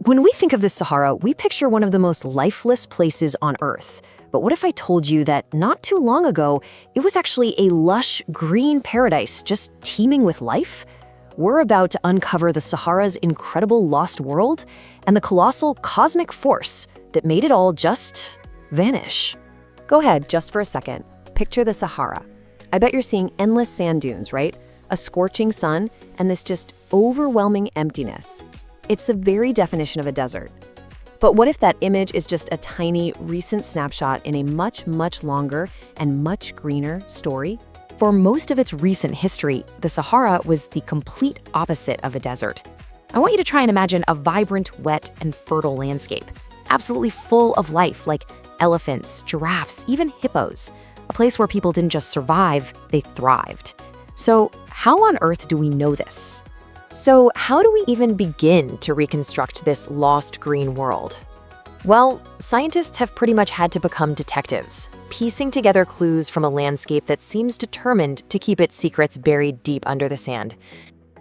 When we think of the Sahara, we picture one of the most lifeless places on Earth. But what if I told you that not too long ago, it was actually a lush, green paradise just teeming with life? We're about to uncover the Sahara's incredible lost world and the colossal cosmic force that made it all just vanish. Go ahead, just for a second. Picture the Sahara. I bet you're seeing endless sand dunes, right? A scorching sun and this just overwhelming emptiness. It's the very definition of a desert. But what if that image is just a tiny, recent snapshot in a much, much longer and much greener story? For most of its recent history, the Sahara was the complete opposite of a desert. I want you to try and imagine a vibrant, wet, and fertile landscape, absolutely full of life, like elephants, giraffes, even hippos. A place where people didn't just survive, they thrived. So how on earth do we know this? So how do we even begin to reconstruct this lost green world? Well, scientists have pretty much had to become detectives, piecing together clues from a landscape that seems determined to keep its secrets buried deep under the sand.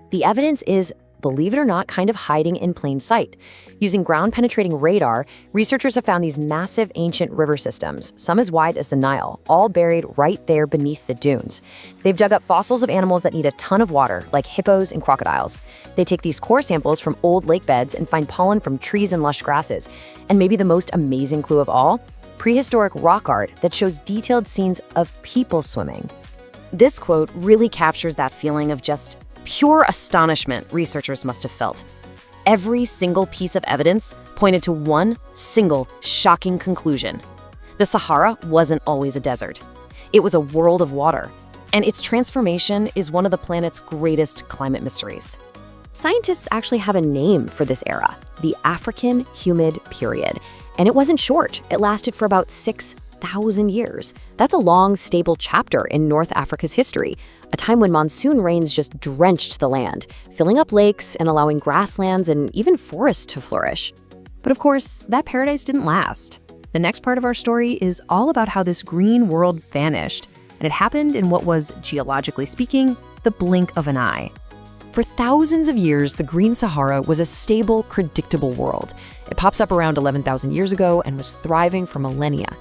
The evidence is, believe it or not, kind of hiding in plain sight. Using ground-penetrating radar, researchers have found these massive ancient river systems, some as wide as the Nile, all buried right there beneath the dunes. They've dug up fossils of animals that need a ton of water, like hippos and crocodiles. They take these core samples from old lake beds and find pollen from trees and lush grasses. And maybe the most amazing clue of all, prehistoric rock art that shows detailed scenes of people swimming. This quote really captures that feeling of just pure astonishment researchers must have felt. Every single piece of evidence pointed to one single shocking conclusion. The Sahara wasn't always a desert. It was a world of water, and its transformation is one of the planet's greatest climate mysteries. Scientists actually have a name for this era, the African Humid Period, and it wasn't short. It lasted for about 6,000 years. That's a long, stable chapter in North Africa's history, a time when monsoon rains just drenched the land, filling up lakes and allowing grasslands and even forests to flourish. But of course, that paradise didn't last. The next part of our story is all about how this green world vanished, and it happened in what was, geologically speaking, the blink of an eye. For thousands of years, the Green Sahara was a stable, predictable world. It pops up around 11,000 years ago and was thriving for millennia.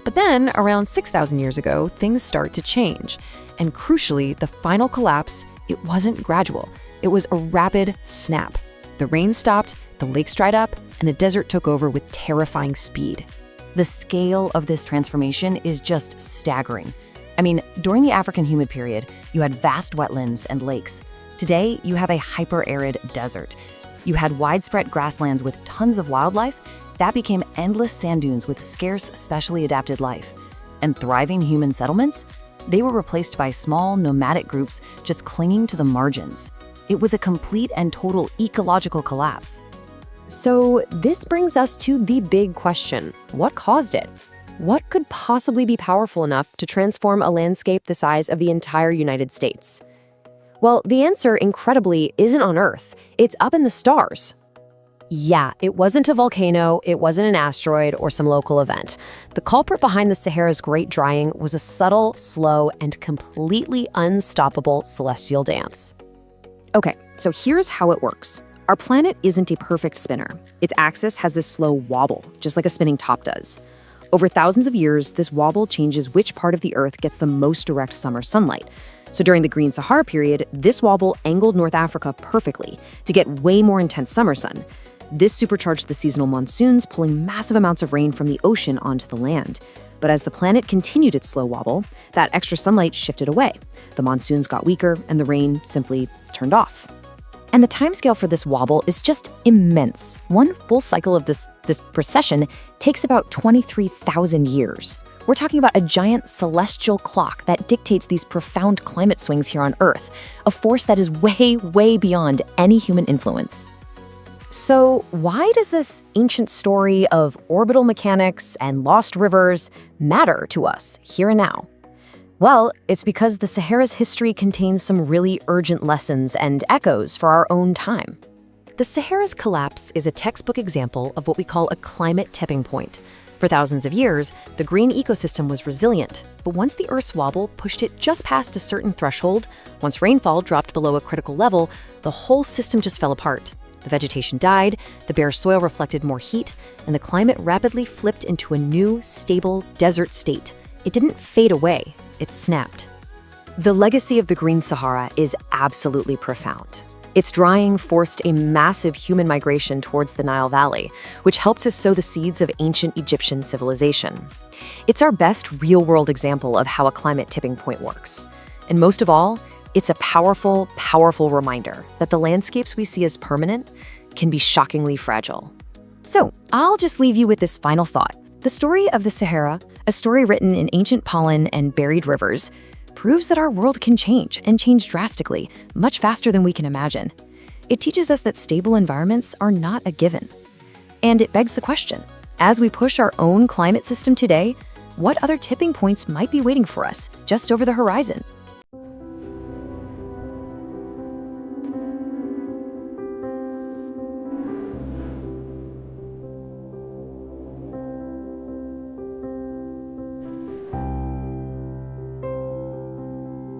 But then, around 6,000 years ago, things start to change. And crucially, the final collapse, it wasn't gradual. It was a rapid snap. The rain stopped, the lakes dried up, and the desert took over with terrifying speed. The scale of this transformation is just staggering. I mean, during the African Humid Period, you had vast wetlands and lakes. Today, you have a hyper-arid desert. You had widespread grasslands with tons of wildlife. That became endless sand dunes with scarce, specially adapted life. And thriving human settlements? They were replaced by small, nomadic groups just clinging to the margins. It was a complete and total ecological collapse. So this brings us to the big question. What caused it? What could possibly be powerful enough to transform a landscape the size of the entire United States? Well, the answer, incredibly, isn't on Earth. It's up in the stars. Yeah, it wasn't a volcano, it wasn't an asteroid or some local event. The culprit behind the Sahara's great drying was a subtle, slow, and completely unstoppable celestial dance. Okay, so here's how it works. Our planet isn't a perfect spinner. Its axis has this slow wobble, just like a spinning top does. Over thousands of years, this wobble changes which part of the Earth gets the most direct summer sunlight. So during the Green Sahara period, this wobble angled North Africa perfectly to get way more intense summer sun. This supercharged the seasonal monsoons, pulling massive amounts of rain from the ocean onto the land. But as the planet continued its slow wobble, that extra sunlight shifted away. The monsoons got weaker, and the rain simply turned off. And the timescale for this wobble is just immense. One full cycle of this precession takes about 23,000 years. We're talking about a giant celestial clock that dictates these profound climate swings here on Earth, a force that is way, way beyond any human influence. So why does this ancient story of orbital mechanics and lost rivers matter to us here and now? Well, it's because the Sahara's history contains some really urgent lessons and echoes for our own time. The Sahara's collapse is a textbook example of what we call a climate tipping point. For thousands of years, the green ecosystem was resilient, but once the Earth's wobble pushed it just past a certain threshold, once rainfall dropped below a critical level, the whole system just fell apart. The vegetation died, the bare soil reflected more heat, and the climate rapidly flipped into a new, stable, desert state. It didn't fade away, it snapped. The legacy of the Green Sahara is absolutely profound. Its drying forced a massive human migration towards the Nile Valley, which helped to sow the seeds of ancient Egyptian civilization. It's our best real-world example of how a climate tipping point works. And most of all, it's a powerful, powerful reminder that the landscapes we see as permanent can be shockingly fragile. So, I'll just leave you with this final thought. The story of the Sahara, a story written in ancient pollen and buried rivers, proves that our world can change, and change drastically, much faster than we can imagine. It teaches us that stable environments are not a given. And it begs the question, as we push our own climate system today, what other tipping points might be waiting for us just over the horizon?